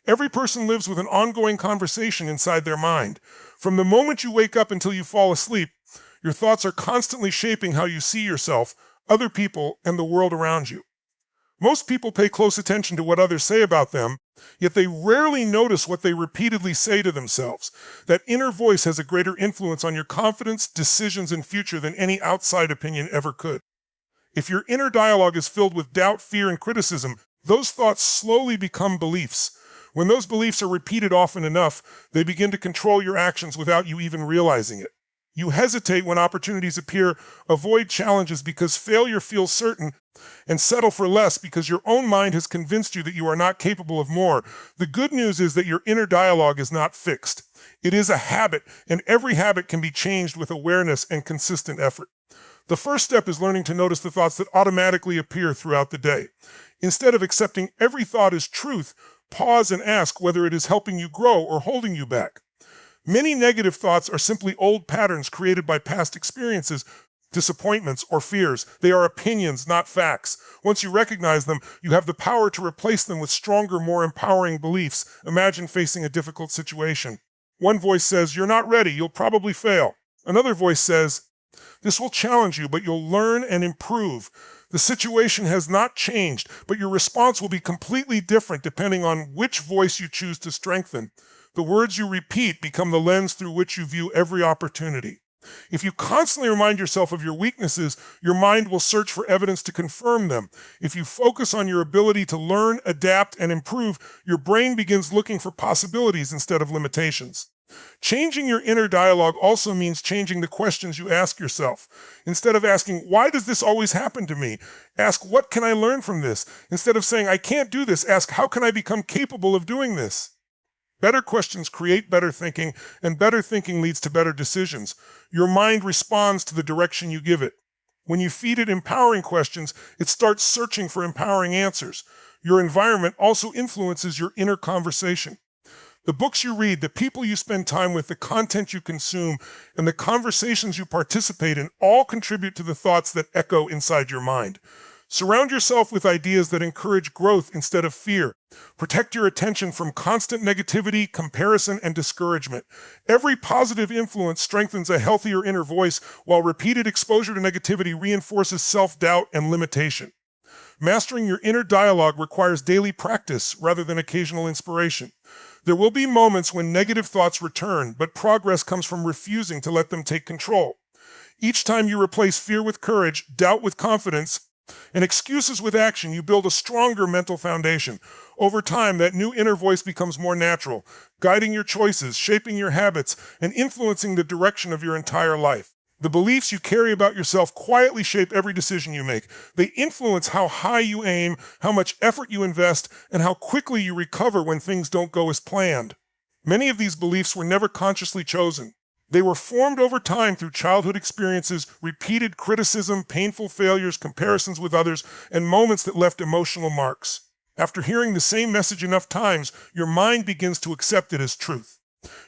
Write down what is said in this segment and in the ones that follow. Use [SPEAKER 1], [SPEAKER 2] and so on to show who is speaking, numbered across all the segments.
[SPEAKER 1] Every person lives with an ongoing conversation inside their mind. From the moment you wake up until you fall asleep, your thoughts are constantly shaping how you see yourself, other people, and the world around you. Most people pay close attention to what others say about them, yet they rarely notice what they repeatedly say to themselves. That inner voice has a greater influence on your confidence, decisions, and future than any outside opinion ever could. If your inner dialogue is filled with doubt, fear, and criticism, those thoughts slowly become beliefs. When those beliefs are repeated often enough, they begin to control your actions without you even realizing it. You hesitate when opportunities appear, avoid challenges because failure feels certain, and settle for less because your own mind has convinced you that you are not capable of more. The good news is that your inner dialogue is not fixed. It is a habit, and every habit can be changed with awareness and consistent effort. The first step is learning to notice the thoughts that automatically appear throughout the day. Instead of accepting every thought as truth, pause and ask whether it is helping you grow or holding you back. Many negative thoughts are simply old patterns created by past experiences, disappointments, or fears. They are opinions, not facts. Once you recognize them, you have the power to replace them with stronger, more empowering beliefs. Imagine facing a difficult situation. One voice says, "You're not ready, you'll probably fail." Another voice says, "This will challenge you, but you'll learn and improve." The situation has not changed, but your response will be completely different depending on which voice you choose to strengthen. The words you repeat become the lens through which you view every opportunity. If you constantly remind yourself of your weaknesses, your mind will search for evidence to confirm them. If you focus on your ability to learn, adapt, and improve, your brain begins looking for possibilities instead of limitations. Changing your inner dialogue also means changing the questions you ask yourself. Instead of asking, "Why does this always happen to me?" ask, "What can I learn from this?" Instead of saying, "I can't do this," ask, "How can I become capable of doing this?" Better questions create better thinking, and better thinking leads to better decisions. Your mind responds to the direction you give it. When you feed it empowering questions, it starts searching for empowering answers. Your environment also influences your inner conversation. The books you read, the people you spend time with, the content you consume, and the conversations you participate in all contribute to the thoughts that echo inside your mind. Surround yourself with ideas that encourage growth instead of fear. Protect your attention from constant negativity, comparison, and discouragement. Every positive influence strengthens a healthier inner voice, while repeated exposure to negativity reinforces self-doubt and limitation. Mastering your inner dialogue requires daily practice rather than occasional inspiration. There will be moments when negative thoughts return, but progress comes from refusing to let them take control. Each time you replace fear with courage, doubt with confidence, and excuses with action, you build a stronger mental foundation. Over time, that new inner voice becomes more natural, guiding your choices, shaping your habits, and influencing the direction of your entire life. The beliefs you carry about yourself quietly shape every decision you make. They influence how high you aim, how much effort you invest, and how quickly you recover when things don't go as planned. Many of these beliefs were never consciously chosen. They were formed over time through childhood experiences, repeated criticism, painful failures, comparisons with others, and moments that left emotional marks. After hearing the same message enough times, your mind begins to accept it as truth.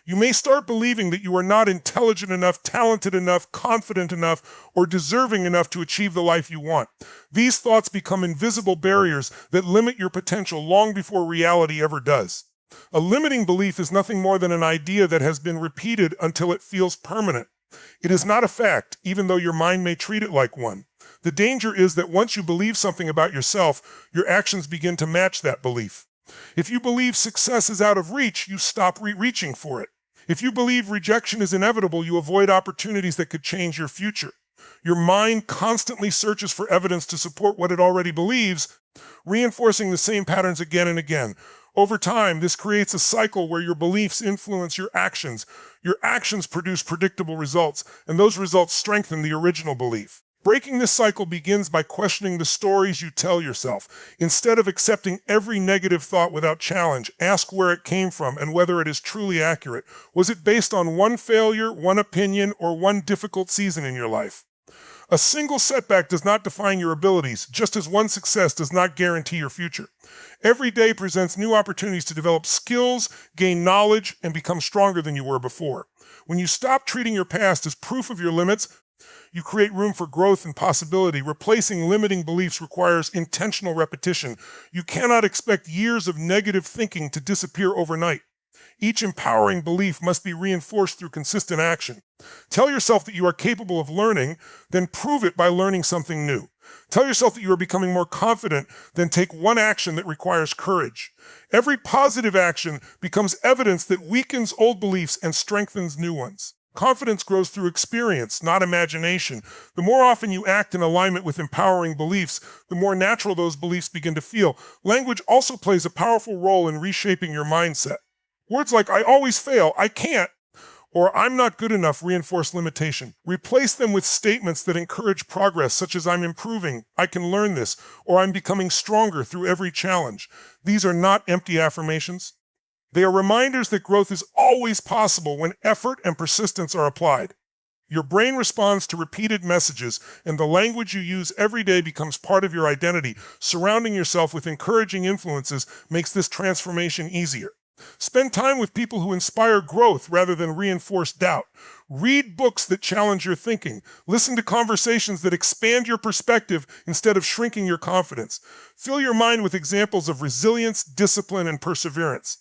[SPEAKER 1] You may start believing that you are not intelligent enough, talented enough, confident enough, or deserving enough to achieve the life you want. These thoughts become invisible barriers that limit your potential long before reality ever does. A limiting belief is nothing more than an idea that has been repeated until it feels permanent. It is not a fact, even though your mind may treat it like one. The danger is that once you believe something about yourself, your actions begin to match that belief. If you believe success is out of reach, you stop reaching for it. If you believe rejection is inevitable, you avoid opportunities that could change your future. Your mind constantly searches for evidence to support what it already believes, reinforcing the same patterns again and again. Over time, this creates a cycle where your beliefs influence your actions. Your actions produce predictable results, and those results strengthen the original belief. Breaking this cycle begins by questioning the stories you tell yourself. Instead of accepting every negative thought without challenge, ask where it came from and whether it is truly accurate. Was it based on one failure, one opinion, or one difficult season in your life? A single setback does not define your abilities, just as one success does not guarantee your future. Every day presents new opportunities to develop skills, gain knowledge, and become stronger than you were before. When you stop treating your past as proof of your limits, You create room for growth and possibility. Replacing limiting beliefs requires intentional repetition. You cannot expect years of negative thinking to disappear overnight. Each empowering belief must be reinforced through consistent action. Tell yourself that you are capable of learning, then prove it by learning something new. Tell yourself that you are becoming more confident, then take one action that requires courage. Every positive action becomes evidence that weakens old beliefs and strengthens new ones. Confidence grows through experience, not imagination. The more often you act in alignment with empowering beliefs, the more natural those beliefs begin to feel. Language also plays a powerful role in reshaping your mindset. Words like "I always fail," "I can't," or "I'm not good enough" reinforce limitation. Replace them with statements that encourage progress, such as "I'm improving," "I can learn this," or "I'm becoming stronger through every challenge." These are not empty affirmations. They are reminders that growth is always possible when effort and persistence are applied. Your brain responds to repeated messages, and the language you use every day becomes part of your identity. Surrounding yourself with encouraging influences makes this transformation easier. Spend time with people who inspire growth rather than reinforce doubt. Read books that challenge your thinking. Listen to conversations that expand your perspective instead of shrinking your confidence. Fill your mind with examples of resilience, discipline, and perseverance.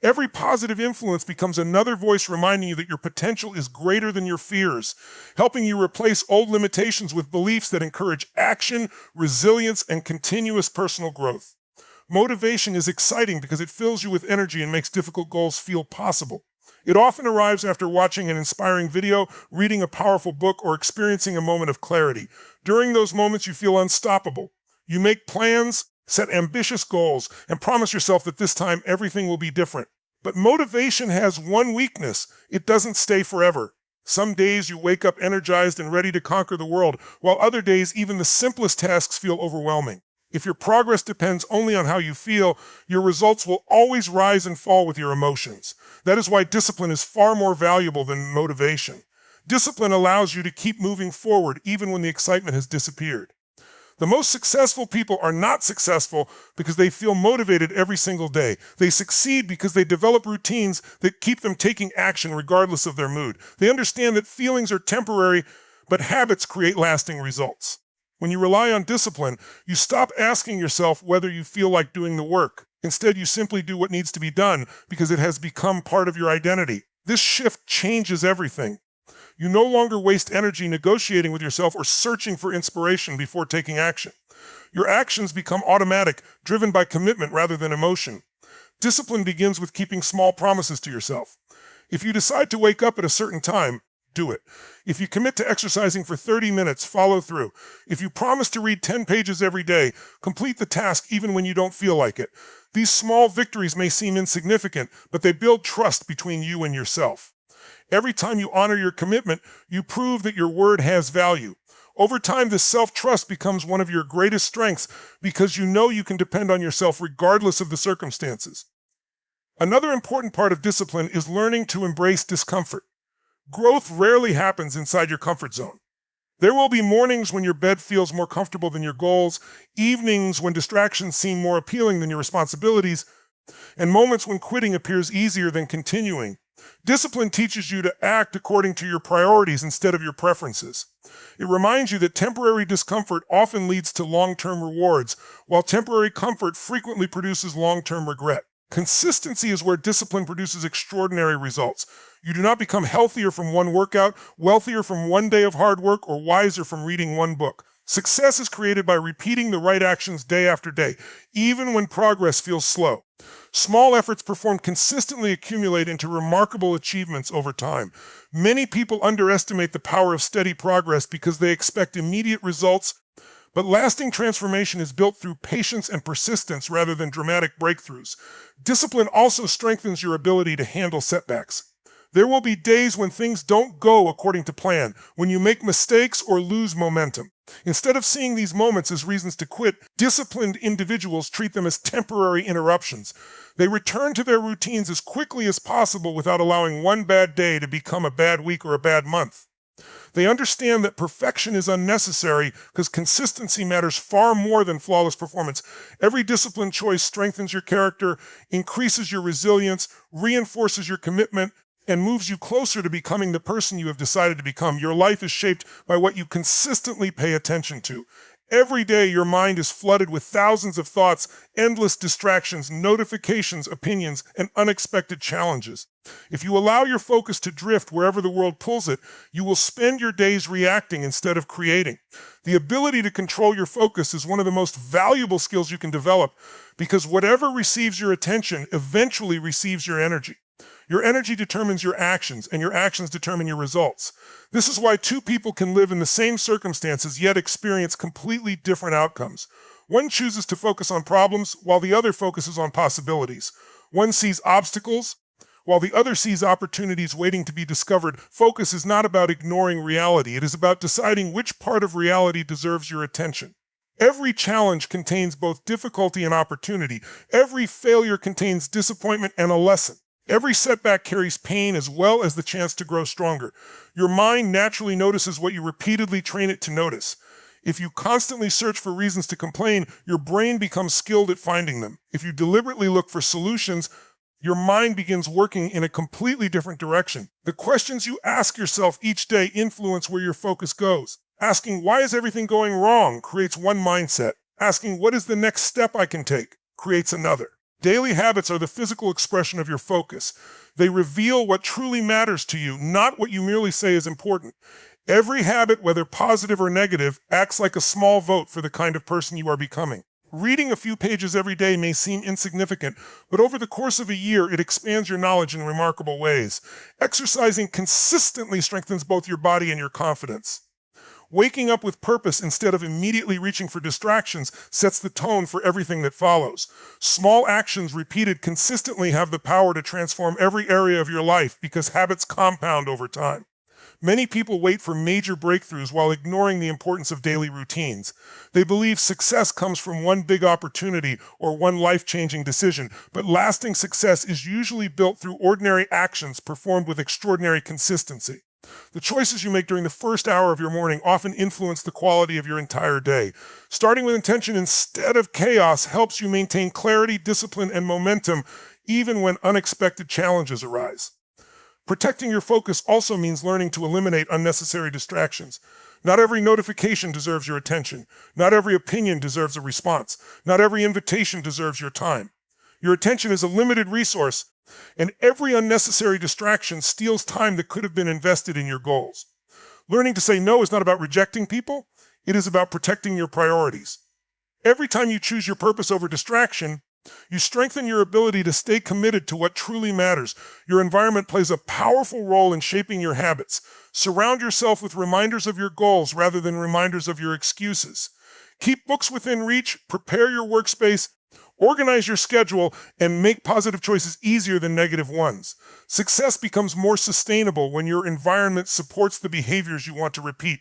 [SPEAKER 1] Every positive influence becomes another voice reminding you that your potential is greater than your fears, helping you replace old limitations with beliefs that encourage action, resilience, and continuous personal growth. Motivation is exciting because it fills you with energy and makes difficult goals feel possible. It often arrives after watching an inspiring video, reading a powerful book, or experiencing a moment of clarity. During those moments, you feel unstoppable. You make plans, set ambitious goals, and promise yourself that this time everything will be different. But motivation has one weakness: it doesn't stay forever. Some days you wake up energized and ready to conquer the world, while other days even the simplest tasks feel overwhelming. If your progress depends only on how you feel, your results will always rise and fall with your emotions. That is why discipline is far more valuable than motivation. Discipline allows you to keep moving forward even when the excitement has disappeared. The most successful people are not successful because they feel motivated every single day. They succeed because they develop routines that keep them taking action regardless of their mood. They understand that feelings are temporary, but habits create lasting results. When you rely on discipline, you stop asking yourself whether you feel like doing the work. Instead, you simply do what needs to be done because it has become part of your identity. This shift changes everything. You no longer waste energy negotiating with yourself or searching for inspiration before taking action. Your actions become automatic, driven by commitment rather than emotion. Discipline begins with keeping small promises to yourself. If you decide to wake up at a certain time, do it. If you commit to exercising for 30 minutes, follow through. If you promise to read 10 pages every day, complete the task even when you don't feel like it. These small victories may seem insignificant, but they build trust between you and yourself. Every time you honor your commitment, you prove that your word has value. Over time, this self-trust becomes one of your greatest strengths because you know you can depend on yourself regardless of the circumstances. Another important part of discipline is learning to embrace discomfort. Growth rarely happens inside your comfort zone. There will be mornings when your bed feels more comfortable than your goals, evenings when distractions seem more appealing than your responsibilities, and moments when quitting appears easier than continuing. Discipline teaches you to act according to your priorities instead of your preferences. It reminds you that temporary discomfort often leads to long-term rewards, while temporary comfort frequently produces long-term regret. Consistency is where discipline produces extraordinary results. You do not become healthier from one workout, wealthier from one day of hard work, or wiser from reading one book. Success is created by repeating the right actions day after day, even when progress feels slow. Small efforts performed consistently accumulate into remarkable achievements over time. Many people underestimate the power of steady progress because they expect immediate results, but lasting transformation is built through patience and persistence rather than dramatic breakthroughs. Discipline also strengthens your ability to handle setbacks. There will be days when things don't go according to plan, when you make mistakes or lose momentum. Instead of seeing these moments as reasons to quit, disciplined individuals treat them as temporary interruptions. They return to their routines as quickly as possible without allowing one bad day to become a bad week or a bad month. They understand that perfection is unnecessary because consistency matters far more than flawless performance. Every disciplined choice strengthens your character, increases your resilience, reinforces your commitment, and moves you closer to becoming the person you have decided to become. Your life is shaped by what you consistently pay attention to. Every day, your mind is flooded with thousands of thoughts, endless distractions, notifications, opinions, and unexpected challenges. If you allow your focus to drift wherever the world pulls it, you will spend your days reacting instead of creating. The ability to control your focus is one of the most valuable skills you can develop because whatever receives your attention eventually receives your energy. Your energy determines your actions, and your actions determine your results. This is why two people can live in the same circumstances yet experience completely different outcomes. One chooses to focus on problems while the other focuses on possibilities. One sees obstacles while the other sees opportunities waiting to be discovered. Focus is not about ignoring reality. It is about deciding which part of reality deserves your attention. Every challenge contains both difficulty and opportunity. Every failure contains disappointment and a lesson. Every setback carries pain as well as the chance to grow stronger. Your mind naturally notices what you repeatedly train it to notice. If you constantly search for reasons to complain, your brain becomes skilled at finding them. If you deliberately look for solutions, your mind begins working in a completely different direction. The questions you ask yourself each day influence where your focus goes. Asking, why is everything going wrong, creates one mindset. Asking, what is the next step I can take, creates another. Daily habits are the physical expression of your focus. They reveal what truly matters to you, not what you merely say is important. Every habit, whether positive or negative, acts like a small vote for the kind of person you are becoming. Reading a few pages every day may seem insignificant, but over the course of a year, it expands your knowledge in remarkable ways. Exercising consistently strengthens both your body and your confidence. Waking up with purpose instead of immediately reaching for distractions sets the tone for everything that follows. Small actions repeated consistently have the power to transform every area of your life because habits compound over time. Many people wait for major breakthroughs while ignoring the importance of daily routines. They believe success comes from one big opportunity or one life-changing decision, but lasting success is usually built through ordinary actions performed with extraordinary consistency. The choices you make during the first hour of your morning often influence the quality of your entire day. Starting with intention instead of chaos helps you maintain clarity, discipline, and momentum even when unexpected challenges arise. Protecting your focus also means learning to eliminate unnecessary distractions. Not every notification deserves your attention. Not every opinion deserves a response. Not every invitation deserves your time. Your attention is a limited resource, and every unnecessary distraction steals time that could have been invested in your goals. Learning to say no is not about rejecting people. It is about protecting your priorities. Every time you choose your purpose over distraction, you strengthen your ability to stay committed to what truly matters. Your environment plays a powerful role in shaping your habits. Surround yourself with reminders of your goals rather than reminders of your excuses. Keep books within reach, prepare your workspace, organize your schedule, and make positive choices easier than negative ones. Success becomes more sustainable when your environment supports the behaviors you want to repeat.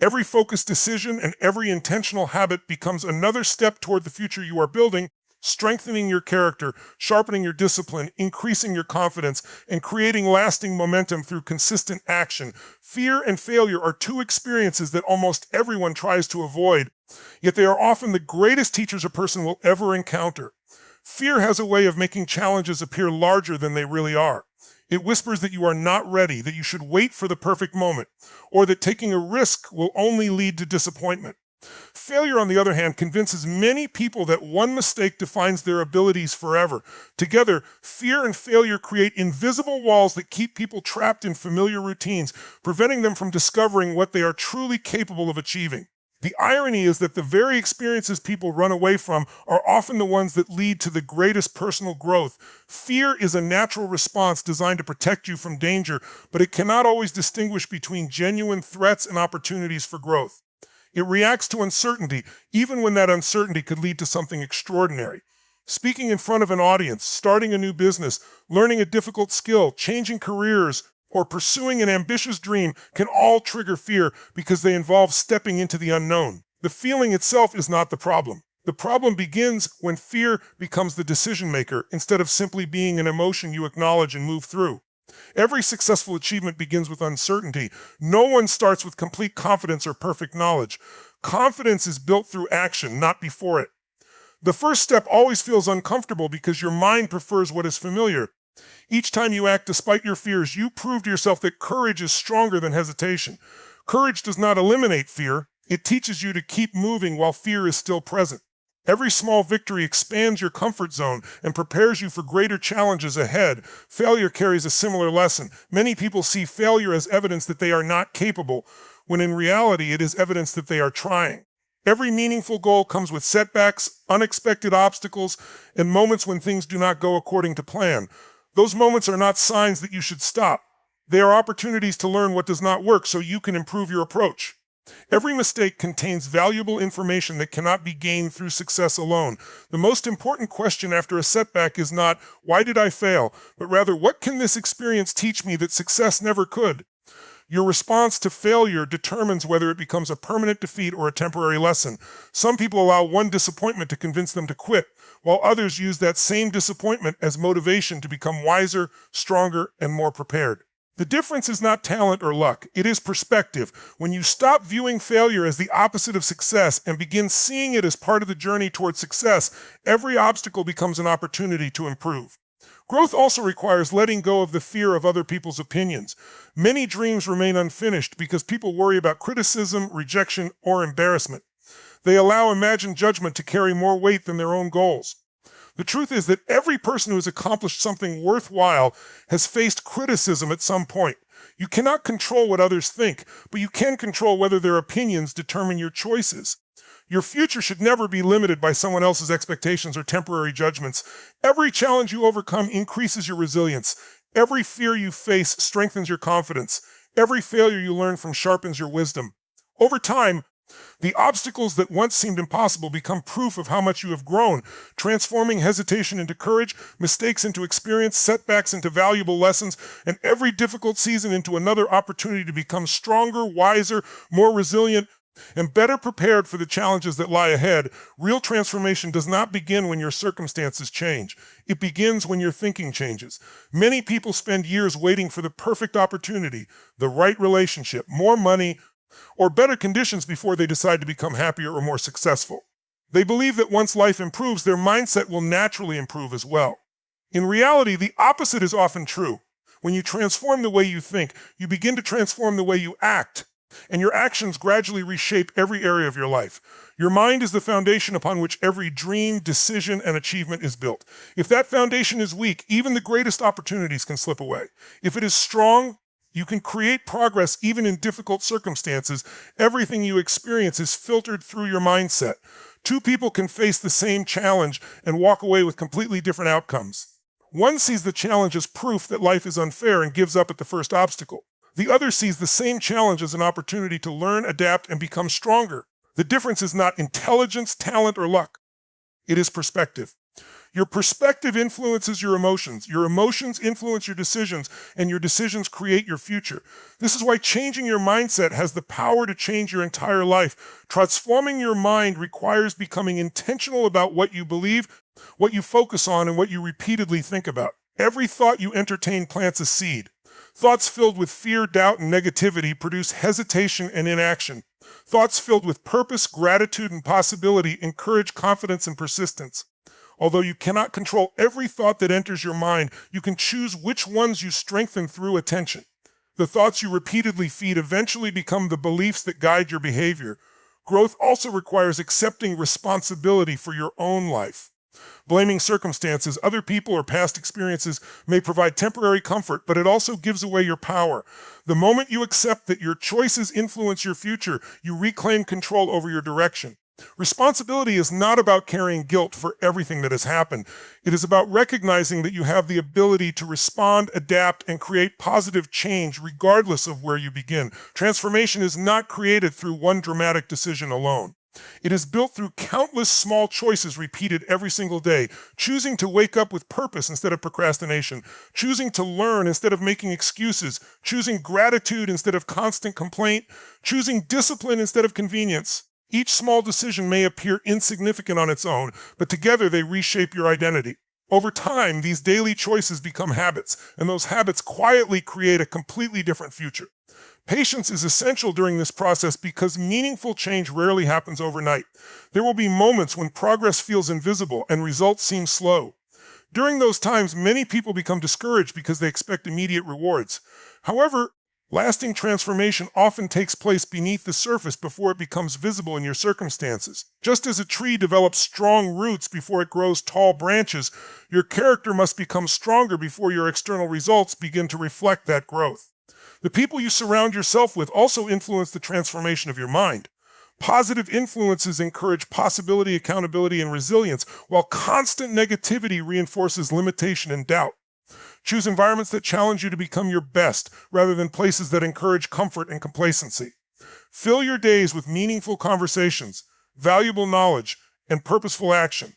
[SPEAKER 1] Every focused decision and every intentional habit becomes another step toward the future you are building, strengthening your character, sharpening your discipline, increasing your confidence, and creating lasting momentum through consistent action. Fear and failure are two experiences that almost everyone tries to avoid, yet they are often the greatest teachers a person will ever encounter. Fear has a way of making challenges appear larger than they really are. It whispers that you are not ready, that you should wait for the perfect moment, or that taking a risk will only lead to disappointment. Failure, on the other hand, convinces many people that one mistake defines their abilities forever. Together, fear and failure create invisible walls that keep people trapped in familiar routines, preventing them from discovering what they are truly capable of achieving. The irony is that the very experiences people run away from are often the ones that lead to the greatest personal growth. Fear is a natural response designed to protect you from danger, but it cannot always distinguish between genuine threats and opportunities for growth. It reacts to uncertainty, even when that uncertainty could lead to something extraordinary. Speaking in front of an audience, starting a new business, learning a difficult skill, changing careers, or pursuing an ambitious dream can all trigger fear because they involve stepping into the unknown. The feeling itself is not the problem. The problem begins when fear becomes the decision maker instead of simply being an emotion you acknowledge and move through. Every successful achievement begins with uncertainty. No one starts with complete confidence or perfect knowledge. Confidence is built through action, not before it. The first step always feels uncomfortable because your mind prefers what is familiar. Each time you act despite your fears, you prove to yourself that courage is stronger than hesitation. Courage does not eliminate fear. It teaches you to keep moving while fear is still present. Every small victory expands your comfort zone and prepares you for greater challenges ahead. Failure carries a similar lesson. Many people see failure as evidence that they are not capable, when in reality it is evidence that they are trying. Every meaningful goal comes with setbacks, unexpected obstacles, and moments when things do not go according to plan. Those moments are not signs that you should stop. They are opportunities to learn what does not work so you can improve your approach. Every mistake contains valuable information that cannot be gained through success alone. The most important question after a setback is not, why did I fail? But rather, what can this experience teach me that success never could? Your response to failure determines whether it becomes a permanent defeat or a temporary lesson. Some people allow one disappointment to convince them to quit, while others use that same disappointment as motivation to become wiser, stronger, and more prepared. The difference is not talent or luck, it is perspective. When you stop viewing failure as the opposite of success and begin seeing it as part of the journey towards success, every obstacle becomes an opportunity to improve. Growth also requires letting go of the fear of other people's opinions. Many dreams remain unfinished because people worry about criticism, rejection, or embarrassment. They allow imagined judgment to carry more weight than their own goals. The truth is that every person who has accomplished something worthwhile has faced criticism at some point. You cannot control what others think, but you can control whether their opinions determine your choices. Your future should never be limited by someone else's expectations or temporary judgments. Every challenge you overcome increases your resilience. Every fear you face strengthens your confidence. Every failure you learn from sharpens your wisdom. Over time, the obstacles that once seemed impossible become proof of how much you have grown, transforming hesitation into courage, mistakes into experience, setbacks into valuable lessons, and every difficult season into another opportunity to become stronger, wiser, more resilient, and better prepared for the challenges that lie ahead. Real transformation does not begin when your circumstances change. It begins when your thinking changes. Many people spend years waiting for the perfect opportunity, the right relationship, more money, or better conditions before they decide to become happier or more successful. They believe that once life improves, their mindset will naturally improve as well. In reality, the opposite is often true. When you transform the way you think, you begin to transform the way you act, and your actions gradually reshape every area of your life. Your mind is the foundation upon which every dream, decision, and achievement is built. If that foundation is weak, even the greatest opportunities can slip away. If it is strong, you can create progress even in difficult circumstances. Everything you experience is filtered through your mindset. Two people can face the same challenge and walk away with completely different outcomes. One sees the challenge as proof that life is unfair and gives up at the first obstacle. The other sees the same challenge as an opportunity to learn, adapt, and become stronger. The difference is not intelligence, talent, or luck. It is perspective. Your perspective influences your emotions influence your decisions, and your decisions create your future. This is why changing your mindset has the power to change your entire life. Transforming your mind requires becoming intentional about what you believe, what you focus on, and what you repeatedly think about. Every thought you entertain plants a seed. Thoughts filled with fear, doubt, and negativity produce hesitation and inaction. Thoughts filled with purpose, gratitude, and possibility encourage confidence and persistence. Although you cannot control every thought that enters your mind, you can choose which ones you strengthen through attention. The thoughts you repeatedly feed eventually become the beliefs that guide your behavior. Growth also requires accepting responsibility for your own life. Blaming circumstances, other people, or past experiences may provide temporary comfort, but it also gives away your power. The moment you accept that your choices influence your future, you reclaim control over your direction. Responsibility is not about carrying guilt for everything that has happened. It is about recognizing that you have the ability to respond, adapt, and create positive change regardless of where you begin. Transformation is not created through one dramatic decision alone. It is built through countless small choices repeated every single day, choosing to wake up with purpose instead of procrastination, choosing to learn instead of making excuses, choosing gratitude instead of constant complaint, choosing discipline instead of convenience. Each small decision may appear insignificant on its own, but together they reshape your identity. Over time, these daily choices become habits, and those habits quietly create a completely different future. Patience is essential during this process because meaningful change rarely happens overnight. There will be moments when progress feels invisible and results seem slow. During those times, many people become discouraged because they expect immediate rewards. However, lasting transformation often takes place beneath the surface before it becomes visible in your circumstances. Just as a tree develops strong roots before it grows tall branches, your character must become stronger before your external results begin to reflect that growth. The people you surround yourself with also influence the transformation of your mind. Positive influences encourage possibility, accountability, and resilience, while constant negativity reinforces limitation and doubt. Choose environments that challenge you to become your best, rather than places that encourage comfort and complacency. Fill your days with meaningful conversations, valuable knowledge, and purposeful action.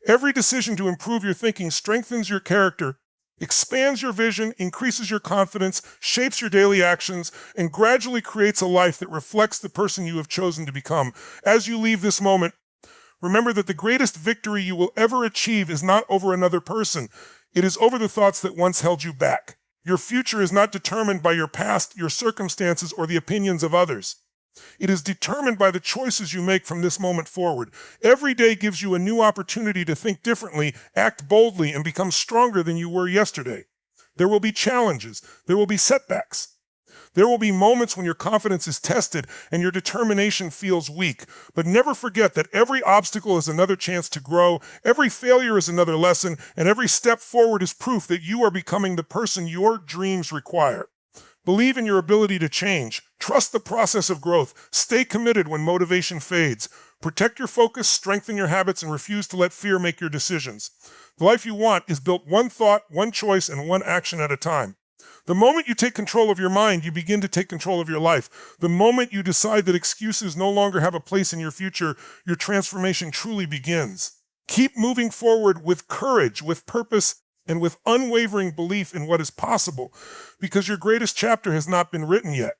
[SPEAKER 1] Every decision to improve your thinking strengthens your character, expands your vision, increases your confidence, shapes your daily actions, and gradually creates a life that reflects the person you have chosen to become. As you leave this moment, remember that the greatest victory you will ever achieve is not over another person. It is over the thoughts that once held you back. Your future is not determined by your past, your circumstances, or the opinions of others. It is determined by the choices you make from this moment forward. Every day gives you a new opportunity to think differently, act boldly, and become stronger than you were yesterday. There will be challenges. There will be setbacks. There will be moments when your confidence is tested and your determination feels weak. But never forget that every obstacle is another chance to grow, every failure is another lesson, and every step forward is proof that you are becoming the person your dreams require. Believe in your ability to change. Trust the process of growth. Stay committed when motivation fades. Protect your focus, strengthen your habits, and refuse to let fear make your decisions. The life you want is built one thought, one choice, and one action at a time. The moment you take control of your mind, you begin to take control of your life. The moment you decide that excuses no longer have a place in your future, your transformation truly begins. Keep moving forward with courage, with purpose, and with unwavering belief in what is possible, because your greatest chapter has not been written yet.